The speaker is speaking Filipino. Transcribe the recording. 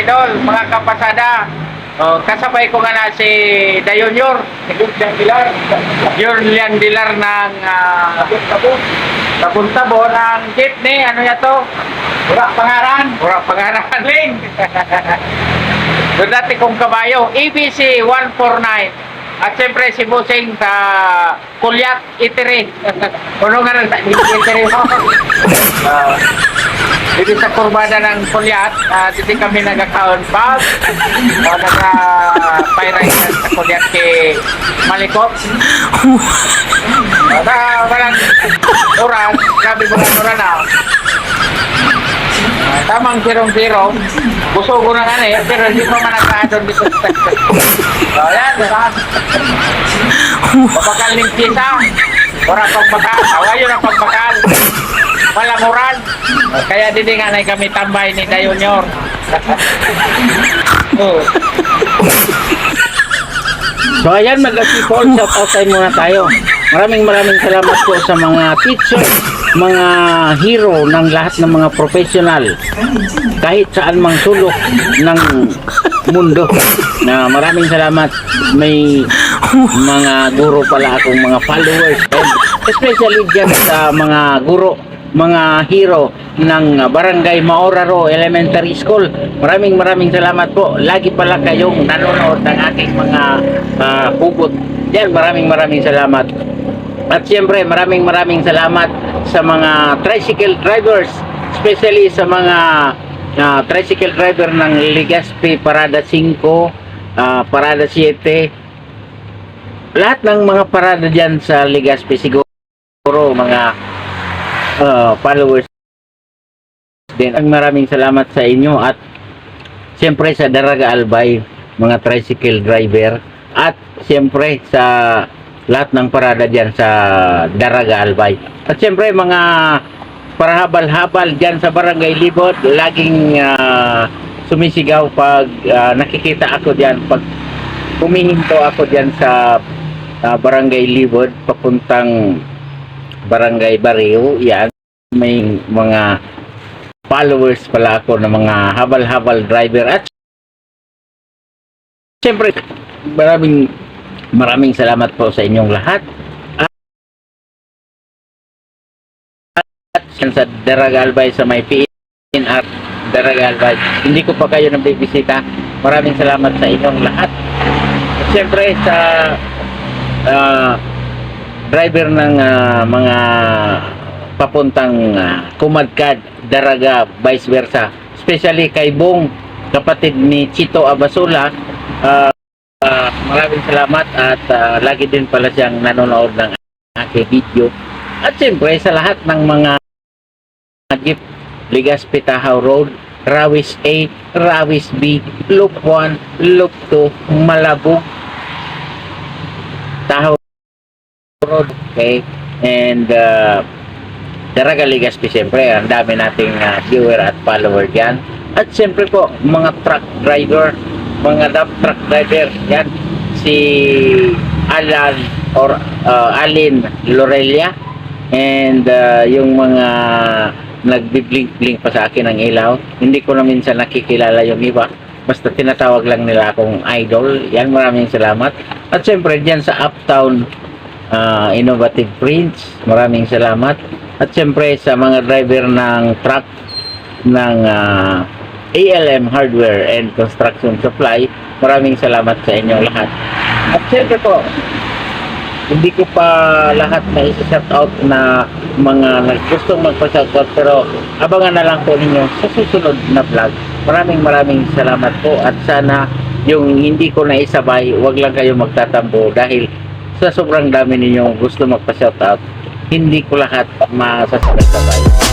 idol, mga kapasada. Kasabay ko nga na si Dayonyor, Julian Dilar ng Tabon-Tabon. Ang jeepney, ano yan to? Urak Pangaran Ling. Doon dati kong kabayo, EBC 149. At siyempre si Busing sa Kulyak Itiri. Ano nga rin sa Itiri mo? Dito sa kurbada ng Kulyak, dito kami nag-account bag. Nag-payrainan sa Kulyak kay Malikot. Walang oras, grabe mo lang oras na. Tamang zero-zero. Gusto ko na nga eh, pero hindi pa man nakaadon dito sa Texas. Ayan, diba? Pagpakal ng kisa. Wala pagpakal. Awayo na pagpakal. Malamuran. Kaya didi nga na kami tambay ni Dayonyor. So ayan mga people, shout out time muna tayo. Maraming salamat po sa mga teacher, mga hero ng lahat ng mga professional kahit saan mang sulok ng mundo. Na maraming salamat. May mga guro pala akong mga followers, and especially dyan sa mga guro, mga hero ng Barangay Maoraro Elementary School. Maraming salamat po. Lagi pala kayong nanonood ng aking mga hugot. Yan, maraming salamat. At siyempre, maraming salamat sa mga tricycle drivers, especially sa mga tricycle driver ng Legazpi Parada 5, Parada 7, lahat ng mga parada dyan sa Legazpi, siguro mga followers din. Maraming salamat sa inyo, at siyempre sa Daraga Albay, mga tricycle driver, at siyempre sa lahat ng parada dyan sa Daraga Albay. At siyempre mga parahabal-habal dyan sa Barangay Libot, laging sumisigaw pag nakikita ako dyan, pag humihinto ako dyan sa Barangay Libot papuntang Barangay Barrio. Yan, may mga followers pala ako ng mga habal-habal driver. At siyempre maraming salamat po sa inyong lahat. At sa Daraga Albay, sa may PNR Daraga Albay, hindi ko pa kayo nabibisita. Maraming salamat sa inyong lahat. At siyempre sa driver ng mga papuntang Kumadkad, Daraga, vice versa, especially kay Bong, kapatid ni Chito Abasula. Maraming salamat, at lagi din pala siyang nanonood ng aking video. At siyempre sa lahat ng mga jeep, Legazpi Tahaw Road, Rawis A, Rawis B, Loop 1, Loop 2, Malabog, Tahaw Road, okay, and Daraga Legazpi. Siyempre ang dami nating viewer at follower dyan. At siyempre po mga truck driver, mga dump truck driver, yan, si Alan or Alin Lorelia, and yung mga nagbi-blink pa sa akin ng ilaw. Hindi ko na minsan nakikilala yung iba, basta tinatawag lang nila akong idol. Yan, maraming salamat. At siyempre dyan sa Uptown Innovative Prints, maraming salamat. At siyempre sa mga driver ng truck ng ALM Hardware and Construction Supply, maraming salamat sa inyong lahat. At siyempre po, hindi ko pa lahat na isa-shoutout na mga gustong magpa-shoutout, pero abangan na lang po ninyo sa susunod na vlog. Maraming salamat po, at sana yung hindi ko na isabay, wag lang kayo magtatambo dahil sa sobrang dami ninyong gusto magpa-shoutout, hindi ko lahat masasabay-sabay.